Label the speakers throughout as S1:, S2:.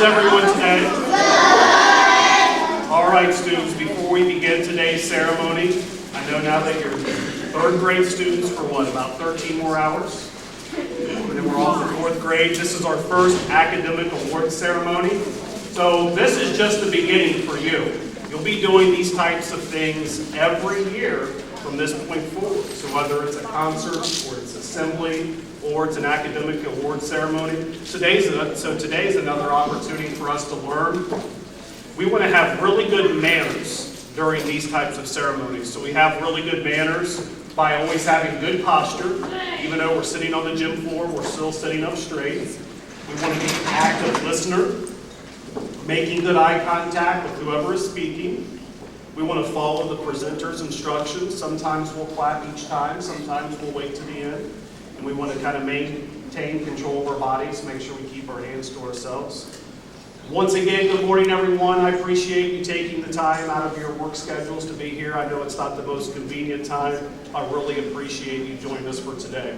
S1: is everyone today? All right, students, before we begin today's ceremony, I know now that you're third grade students for what, about 13 more hours? And then we're off to fourth grade. This is our first academic award ceremony. So this is just the beginning for you. You'll be doing these types of things every year from this point forward. So whether it's a concert, or it's assembly, or it's an academic award ceremony. Today's another opportunity for us to learn. We want to have really good manners during these types of ceremonies. So we have really good manners by always having good posture. Even though we're sitting on the gym floor, we're still sitting up straight. We want to be an active listener, making good eye contact with whoever is speaking. We want to follow the presenter's instructions. Sometimes we'll clap each time, sometimes we'll wait to the end. And we want to kind of maintain control of our bodies, make sure we keep our hands to ourselves. Once again, good morning, everyone. I appreciate you taking the time out of your work schedules to be here. I know it's not the most convenient time. I really appreciate you joining us for today.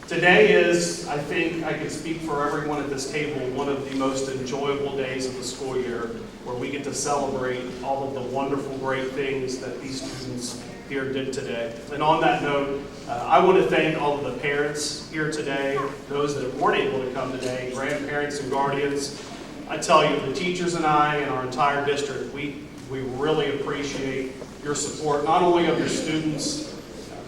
S1: Today is, I think I can speak for everyone at this table, one of the most enjoyable days of the school year, where we get to celebrate all of the wonderful, great things that these students here did today. And on that note, I want to thank all of the parents here today, those that weren't able to come today, grandparents and guardians. I tell you, the teachers and I and our entire district, we really appreciate your support, not only of your students,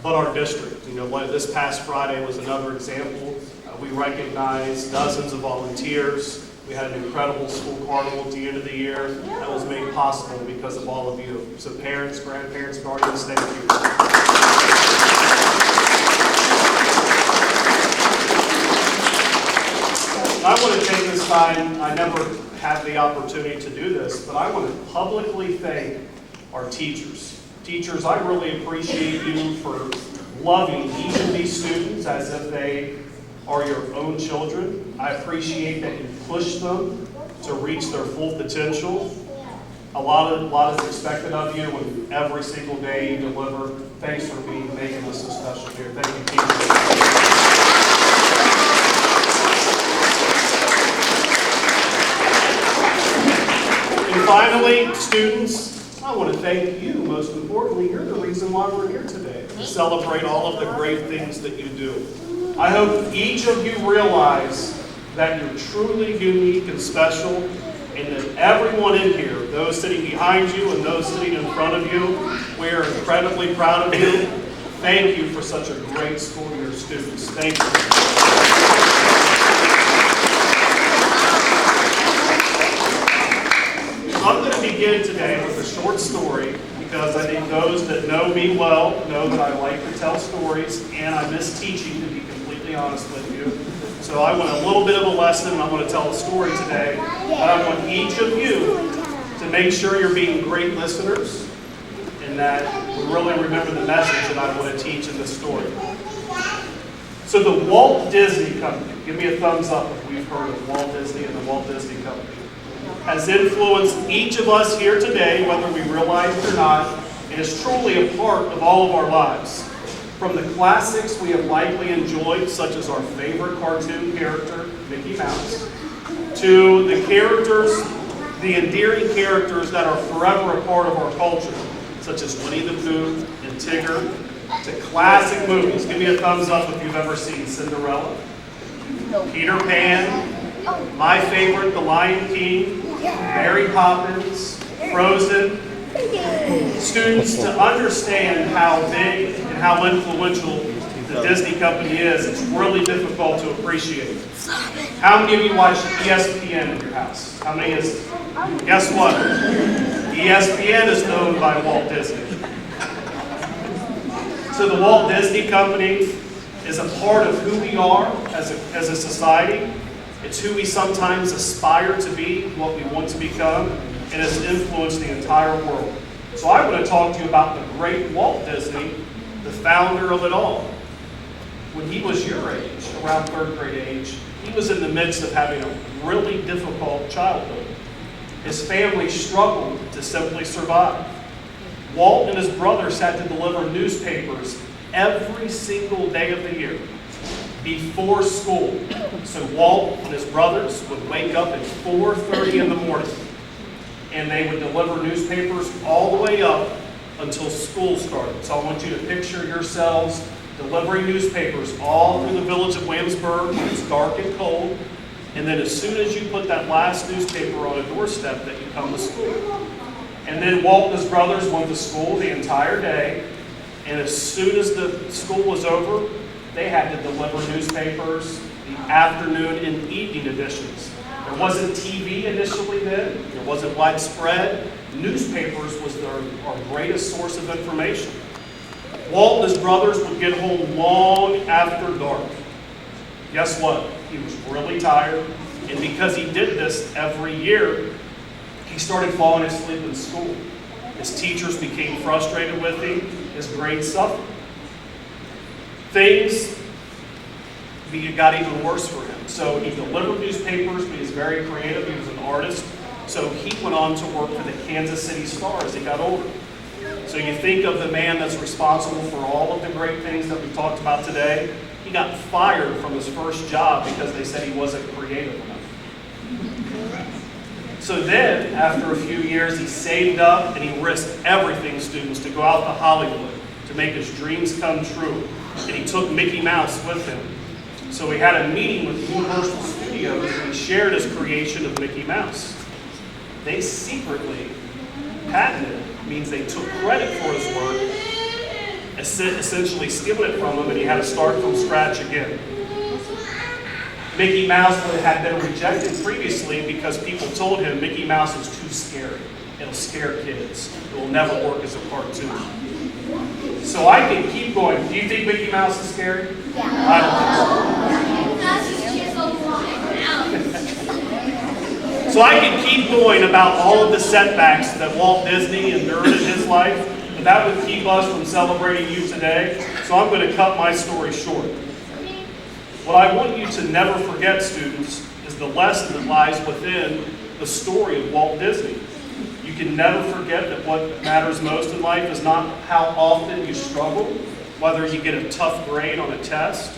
S1: but our district. You know, this past Friday was another example. We recognized dozens of volunteers. We had an incredible school carnival at the end of the year that was made possible because of all of you. So parents, grandparents, guardians, thank you. I want to take this time, I never had the opportunity to do this, but I want to publicly thank our teachers. Teachers, I really appreciate you for loving each of these students as if they are your own children. I appreciate that you push them to reach their full potential. A lot is expected of you, and every single day you deliver. Thanks for making us so special here. Thank you, teachers. And finally, students, I want to thank you, most importantly. You're the reason why we're here today, to celebrate all of the great things that you do. I hope each of you realize that you're truly unique and special, and that everyone in here, those sitting behind you and those sitting in front of you, we are incredibly proud of you. Thank you for such a great school year, students. Thank you. I'm going to begin today with a short story because I think those that know me well know that I like to tell stories and I miss teaching, to be completely honest with you. So I want a little bit of a lesson and I want to tell a story today. But I want each of you to make sure you're being great listeners and that we really remember the message that I want to teach in this story. So the Walt Disney Company, give me a thumbs up if we've heard of Walt Disney and the Walt Disney Company, has influenced each of us here today, whether we realize it or not, and is truly a part of all of our lives. From the classics we have likely enjoyed, such as our favorite cartoon character, Mickey Mouse, to the characters, the endearing characters that are forever a part of our culture, such as Winnie the Pooh and Tigger, to classic movies. Give me a thumbs up if you've ever seen Cinderella, Peter Pan, my favorite, The Lion King, Mary Poppins, Frozen. Students, to understand how big and how influential the Disney Company is, it's really difficult to appreciate. How many of you watch ESPN in your house? How many is? Guess what? ESPN is owned by Walt Disney. So the Walt Disney Company is a part of who we are as a society. It's who we sometimes aspire to be, what we want to become, and it's influenced the entire world. So I want to talk to you about the great Walt Disney, the founder of it all. When he was your age, around third grade age, he was in the midst of having a really difficult childhood. His family struggled to simply survive. Walt and his brothers had to deliver newspapers every single day of the year. before school. So Walt and his brothers would wake up at 4:30 in the morning, and they would deliver newspapers all the way up until school started. So I want you to picture yourselves delivering newspapers all through the village of Williamsburg when it's dark and cold, and then as soon as you put that last newspaper on a doorstep, that you come to school. And then Walt and his brothers went to school the entire day, and as soon as the school was over, they had to deliver newspapers, the afternoon and evening editions. There wasn't TV initially then, there wasn't widespread. Newspapers was our greatest source of information. Walt and his brothers would get home long after dark. Guess what? He was really tired, and because he did this every year, he started falling asleep in school. His teachers became frustrated with him, his grades suffered. Things got even worse for him. So he delivered newspapers, but he was very creative, he was an artist. So he went on to work for the Kansas City Star as he got older. So you think of the man that's responsible for all of the great things that we talked about today. He got fired from his first job because they said he wasn't creative enough. So then, after a few years, he saved up and he risked everything, students, to go out to Hollywood to make his dreams come true. And he took Mickey Mouse with him. So he had a meeting with Universal Studios and he shared his creation of Mickey Mouse. They secretly patented it, means they took credit for his work, essentially stealing it from him, and he had to start from scratch again. Mickey Mouse had been rejected previously because people told him Mickey Mouse is too scary. It'll scare kids. It will never work as a cartoon. So I can keep going. Do you think Mickey Mouse is scary?
S2: Yeah.
S1: I don't think so. So I can keep going about all of the setbacks that Walt Disney endured in his life, but that would keep us from celebrating you today. So I'm going to cut my story short. What I want you to never forget, students, is the lesson that lies within the story of Walt Disney. You can never forget that what matters most in life is not how often you struggle, whether you get a tough grade on a test,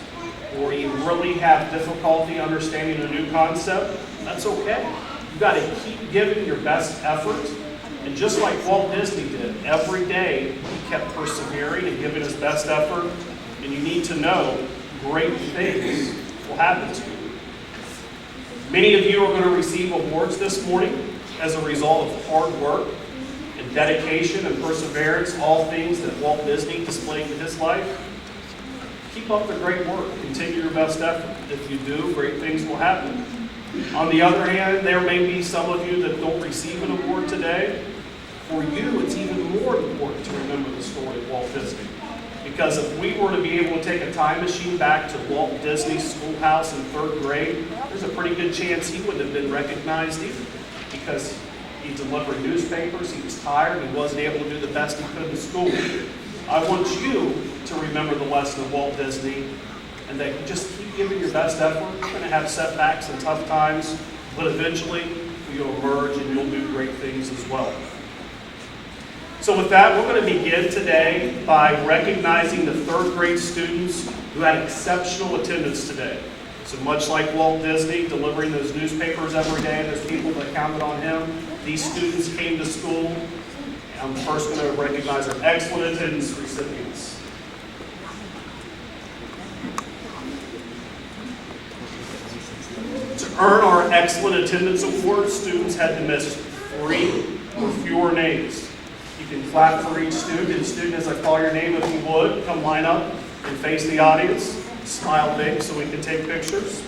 S1: or you really have difficulty understanding a new concept. That's okay. You've got to keep giving your best effort. And just like Walt Disney did, every day he kept persevering and giving his best effort. And you need to know great things will happen to you. Many of you are going to receive awards this morning as a result of hard work and dedication and perseverance, all things that Walt Disney displayed in his life. Keep up the great work. Continue your best effort. If you do, great things will happen. On the other hand, there may be some of you that don't receive an award today. For you, it's even more important to remember the story of Walt Disney. Because if we were to be able to take a time machine back to Walt Disney's schoolhouse in 3rd grade, there's a pretty good chance he wouldn't have been recognized either. Because he delivered newspapers, he was tired, he wasn't able to do the best he could in school. I want you to remember the lesson of Walt Disney, and that you just keep giving your best effort. You're going to have setbacks and tough times, but eventually you'll emerge and you'll do great things as well. So with that, we're going to begin today by recognizing the 3rd grade students who had exceptional attendance today. So much like Walt Disney delivering those newspapers every day, and there's people that counted on him, these students came to school. I'm first going to recognize our excellent attendance recipients. To earn our excellent attendance award, students had to miss 3 or fewer names. You can clap for each student. Student, as I call your name, if you would, come line up and face the audience. Smile big so we can take pictures.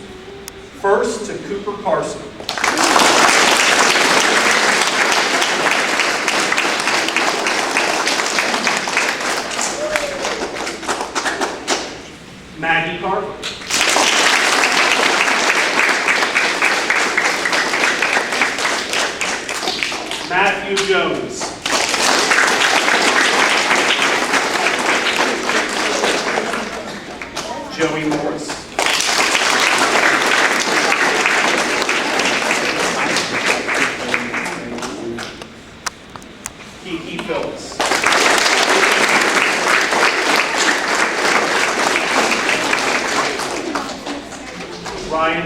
S1: First, to Cooper Carson. Maggie Carver. Matthew Jones. Joey Morris. Kiki Phillips.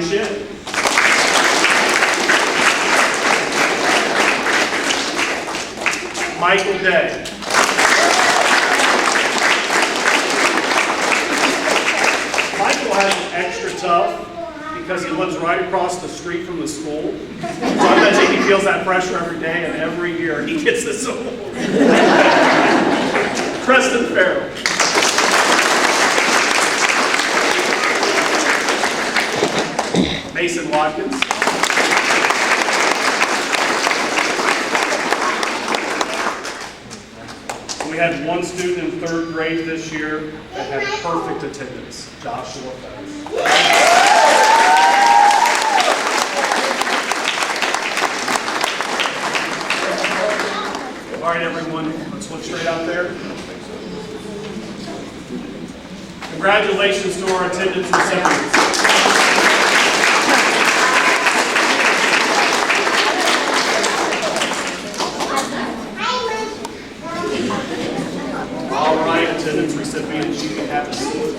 S1: Ryan Shin. Michael Day. Michael has it extra tough because he lives right across the street from the school. So I bet you he feels that pressure every day, and every year he gets this award. Preston Farrell. Mason Watkins. We had one student in 3rd grade this year that had perfect attendance, Joshua Fettis. All right, everyone, let's look straight out there. Congratulations to our attendance recipients. All right, attendance recipients, you can have a seat.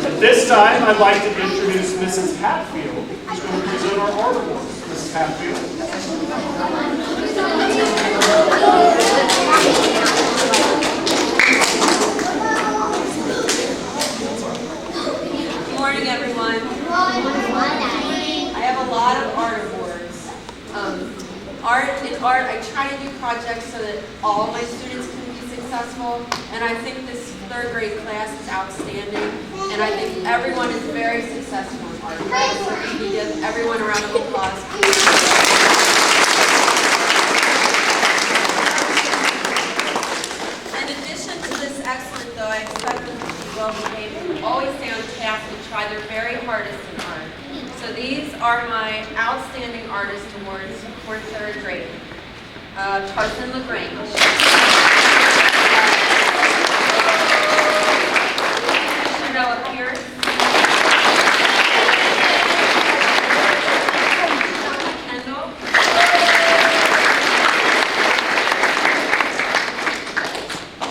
S1: At this time, I'd like to introduce Mrs. Hatfield, who's going to present our art awards. Mrs. Hatfield.
S2: Good morning, everyone. I have a lot of art awards. In art, I try to do projects so that all my students can be successful, and I think this 3rd grade class is outstanding, and I think everyone is very successful in art. So we can give everyone a round of applause. In addition to this excellent, though, I expect them to be well behaved and always stay on task and try their very hardest in art. So these are my Outstanding Artist Awards for 3rd grade. Carson LaGrange. Chanel Pierce. Kendall.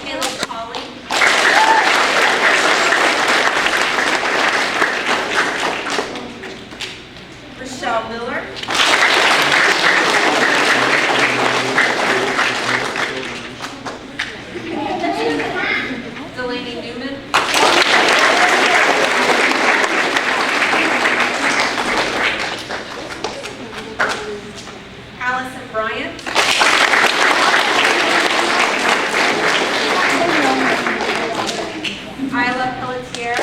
S2: Caleb Colley. Rochelle Miller. Delaney Newman. Allison Bryant. Isla Pelletier.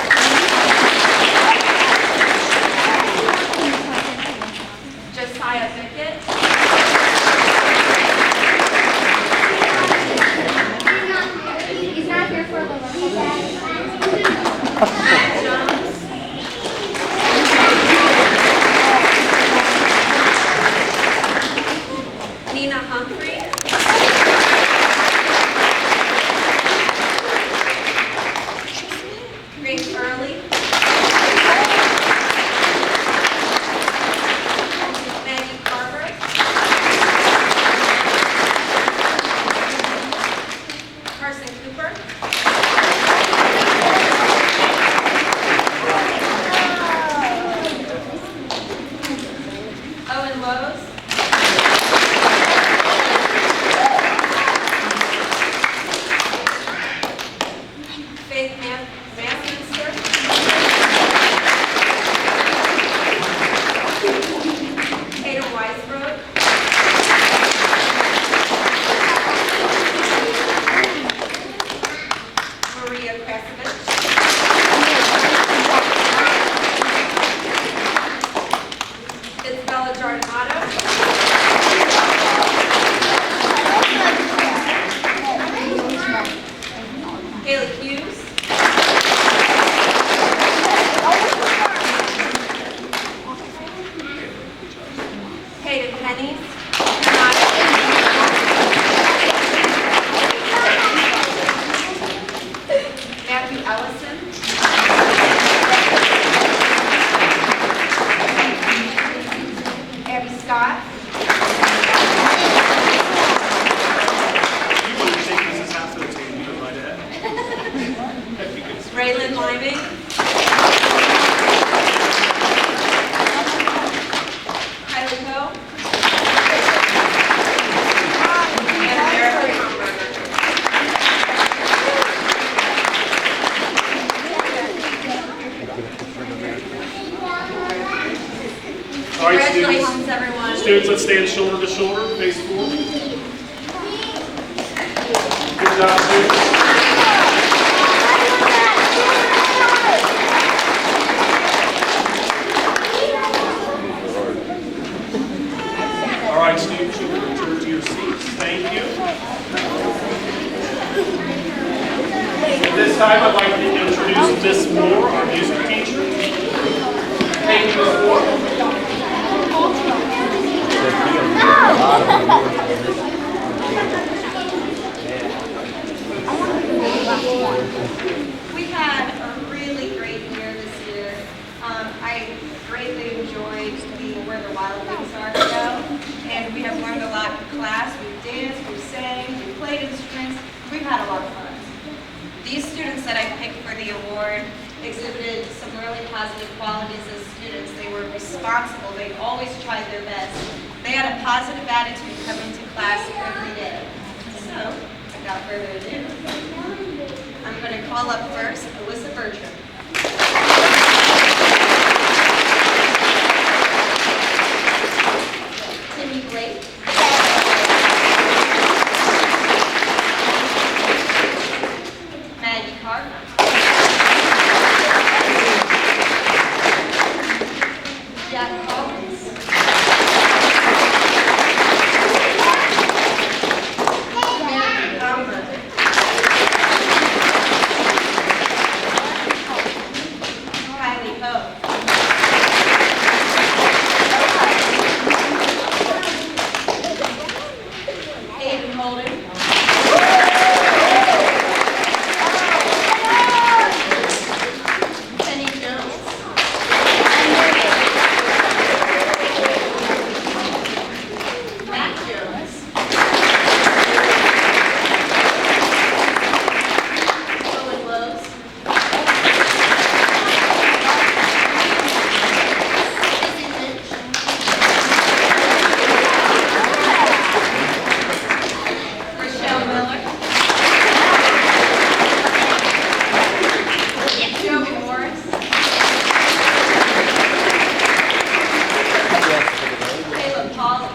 S2: Congratulations, everyone.
S1: Students, let's stand shoulder to shoulder, face forward. Good job, students. All right, students, you can return to your seats. Thank you. At this time, I'd like to introduce Miss Moore, our music teacher. Thank you, Miss Moore.
S3: We had a really great year this year. I greatly enjoyed being where the wild things are now, and we have learned a lot in class. We danced, we sang, we played instruments. We've had a lot of fun. These students that I picked for the award exhibited some really positive qualities as students. They were responsible. They always tried their best. They had a positive attitude coming to class every day. So, without further ado, I'm going to call up first Alyssa Bertram. Timmy Blake. Maggie Carter. Jack Collins. Mary Comber. Kylie Ho. Aiden Holden. Penny Jones. Matt Jones. Owen Lowe's. Izzy Lynch. Rochelle Miller. Joey Morris. Caleb Pauley.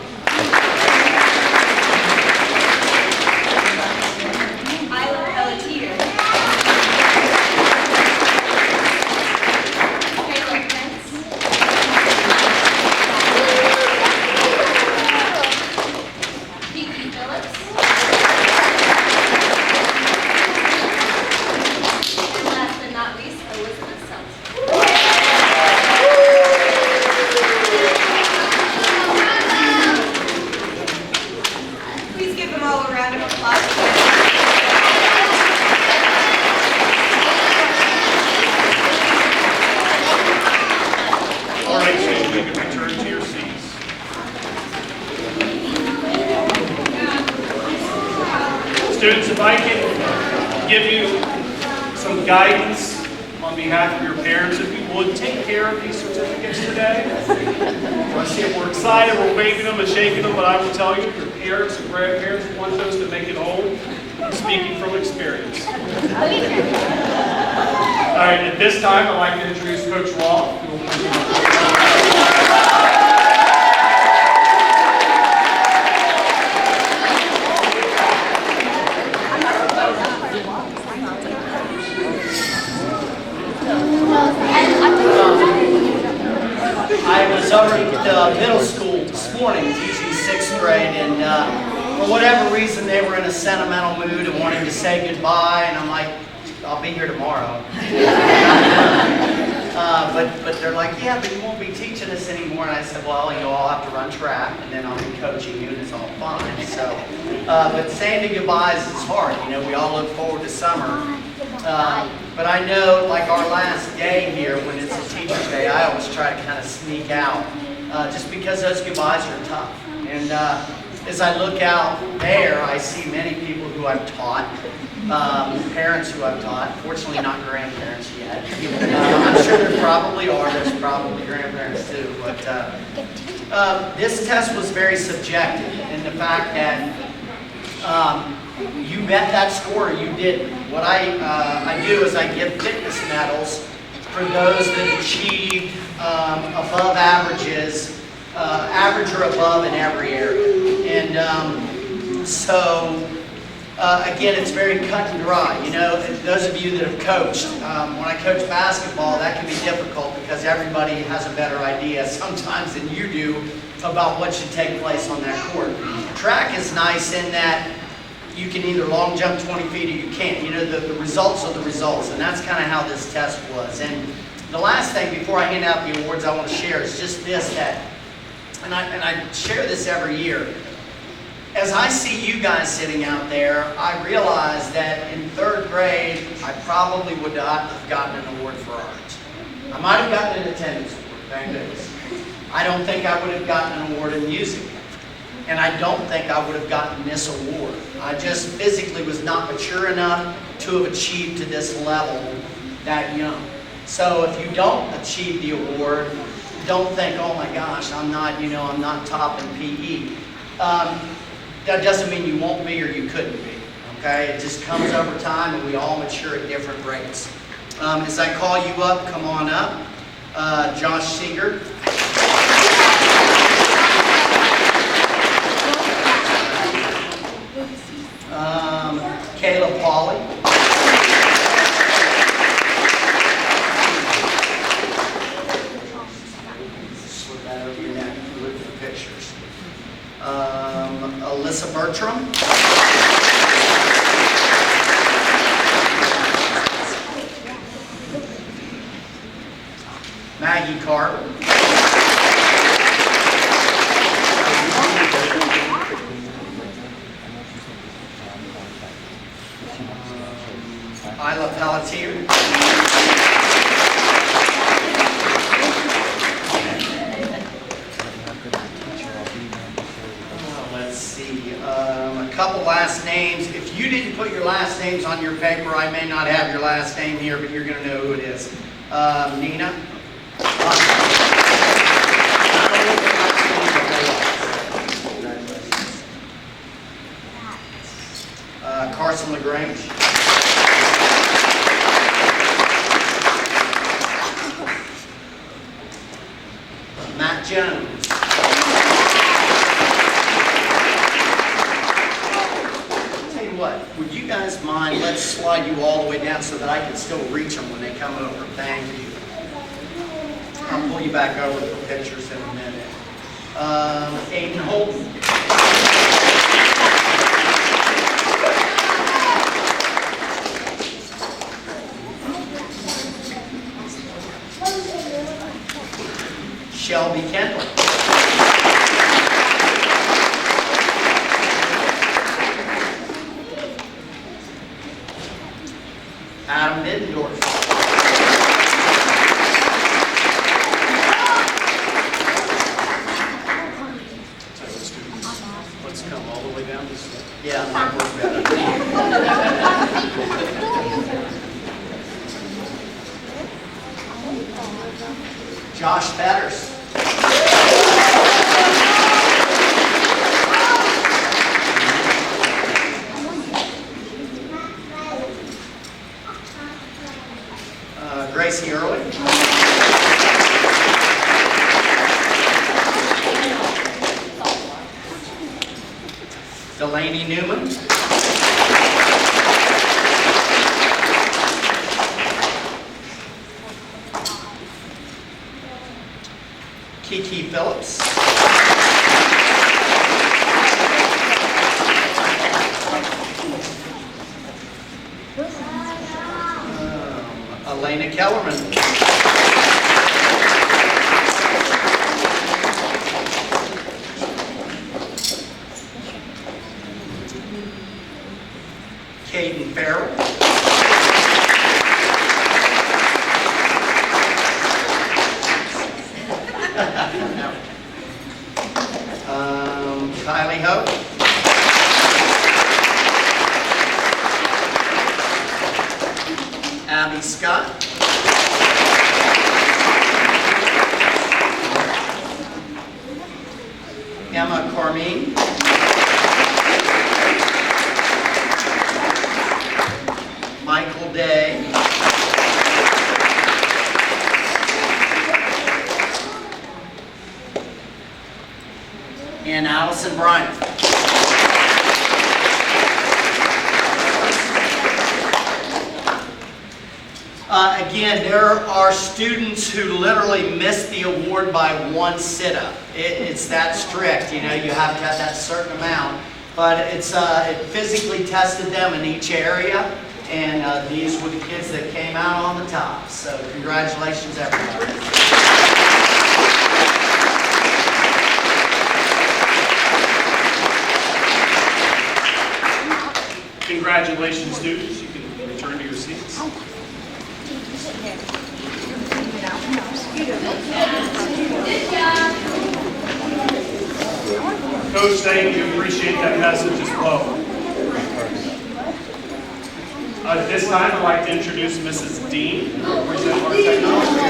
S3: Isla Pelletier. Caleb Prince. Kiki Phillips. And last but not least, Elizabeth Seltzer. Please give them all a round of applause.
S1: All right, students, you can return to your seats. Students, if I can give you some guidance on behalf of your parents, if you would, take care of these certificates today. I see them, we're excited, we're waving them and shaking them, but I will tell you, your parents and grandparents want those to make it home. I'm speaking from experience. All right, at this time, I'd like to introduce Coach Roth. who will present.
S4: I was over at middle school this morning teaching 6th grade, and for whatever reason they were in a sentimental mood and wanting to say goodbye, and I'm like, I'll be here tomorrow. But they're like, yeah, but you won't be teaching us anymore. And I said, well, you'll all have to run track, and then I'll be coaching you, and it's all fine. So, but saying the goodbyes is hard. You know, we all look forward to summer. But I know, like our last day here, when it's a teacher's day, I always try to kind of sneak out, just because those goodbyes are tough. And as I look out there, I see many people who I've taught, parents who I've taught, fortunately not grandparents yet. I'm sure there probably are, there's probably grandparents too, but this test was very subjective in the fact that you met that score, you did. What I do is I give fitness medals for those that achieved above averages average or above in every area. And again, it's very cut and dry. You know, those of you that have coached, when I coach basketball, that can be difficult because everybody has a better idea sometimes than you do about what should take place on that court. Track is nice in that you can either long jump 20 feet or you can't. You know, the results are the results, and that's kind of how this test was. And the last thing before I hand out the awards I want to share is just this, that, and I share this every year. As I see you guys sitting out there, I realize that in 3rd grade, I probably would not have gotten an award for art. I might have gotten an attendance award, thank goodness. I don't think I would have gotten an award in music. And I don't think I would have gotten this award. I just physically was not mature enough to have achieved to this level that young. So if you don't achieve the award, don't think, oh my gosh, I'm not top in PE. That doesn't mean you won't be or you couldn't be, okay? It just comes over time and we all mature at different rates. As I call you up, come on up. Josh Seeger. Kayla Pauley. Slip that over your neck. Look at the pictures. Alyssa Bertram. Maggie Carter. Isla Pelletier. Let's see, a couple last names. If you didn't put your last names on your paper, I may not have your last name here, but you're going to know who it is. Nina. Carson LaGrange. Matt Jones. Tell you what, would you guys mind, let's slide you all the way down so that I can still reach them when they come over. Thank you. I'll pull you back over for pictures in a minute. Aiden Holton. Shelby Kendall. Adam Middendorf. Let's come all the way down this way. Yeah, that might work better. Josh Fetters. Gracie Early. Delaney Newman. Kiki Phillips. Elena Kellerman. Caden Farrell. Kylie Hope. Abby Scott. Emma Carmine. Michael Day. and Allison Bryant. Again, there are students who literally miss the award by one sit-up. It's that strict, you know, you have to have that certain amount. But it physically tested them in each area, and these were the kids that came out on the top. So congratulations, everybody.
S1: Congratulations, students. You can return to your seats. Coach, thank you. Appreciate that message as well. At this time, I'd like to introduce Mrs. Dean, who will present our technology.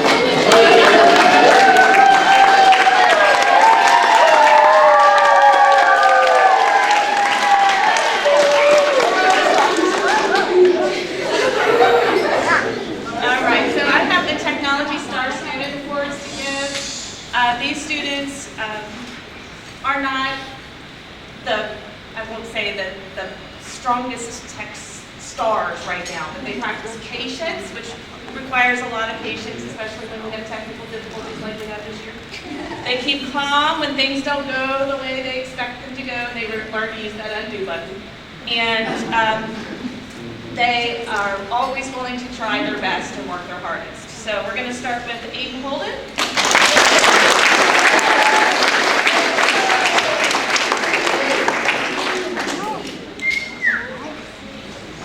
S5: These students are not I won't say the strongest tech stars right now, but they practice patience, which requires a lot of patience, especially when we have technical difficulties like we have this year. They keep calm when things don't go the way they expect them to go. They learn to use that undo button. And they are always willing to try their best and work their hardest. So we're going to start with Aiden Holden.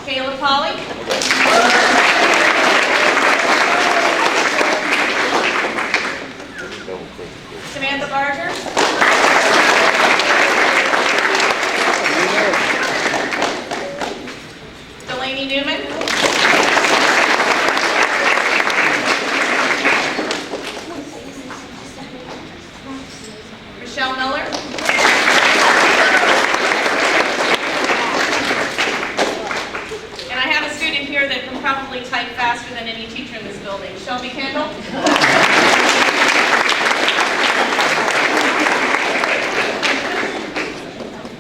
S5: Kayla Polly. Samantha Barger. Delaney Newman. Michelle Miller. And I have a student here that can probably type faster than any teacher in this building. Shelby Kendall.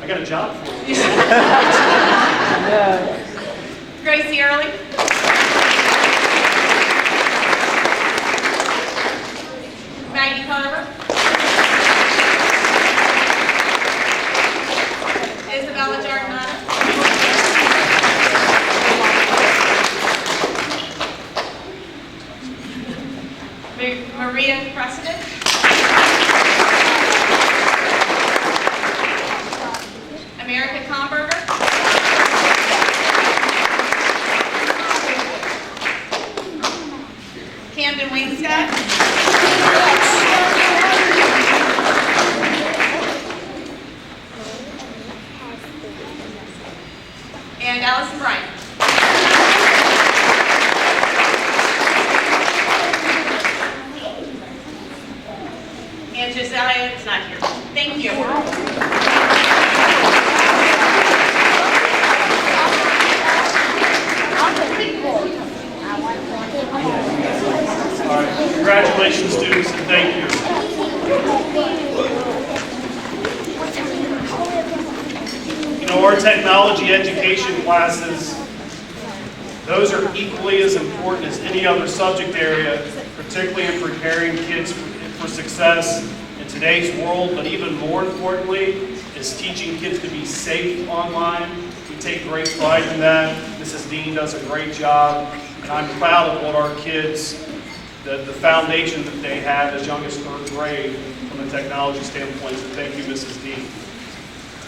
S1: I got a job for you.
S5: Gracie Early. Maggie Carver. Isabella Giardinata. Maria Precedent. America Comberger. Camden Wainscott. And Allison Bryant. And Josiah is not here. Thank you.
S1: All right. Congratulations, students, and thank you. You know, our technology education classes, those are equally as important as any other subject area, particularly in preparing kids for success in today's world, but even more importantly, is teaching kids to be safe online. We take great pride in that. Mrs. Dean does a great job, and I'm proud of what our kids, the foundation that they have as young as 3rd grade from a technology standpoint, so thank you, Mrs. Dean.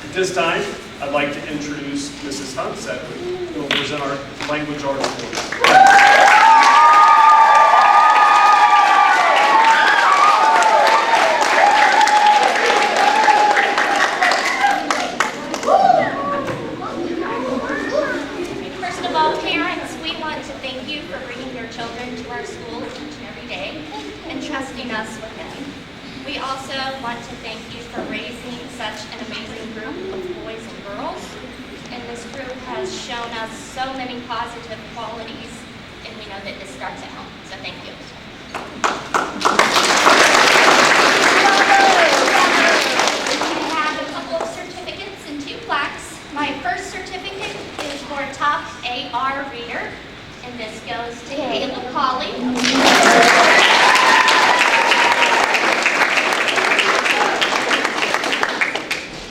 S1: At this time, I'd like to introduce Mrs. Hunset, who will present our language arts course.
S6: Us with them. We also want to thank you for raising such an amazing group of boys and girls. And this group has shown us so many positive qualities, and we know that this starts at home. So thank you. We have AR reader, and this goes to Caleb Colley.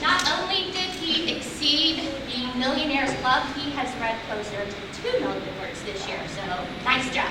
S6: Not only did he exceed the Millionaire's Club, he has read closer to 2 million words this year, so nice job.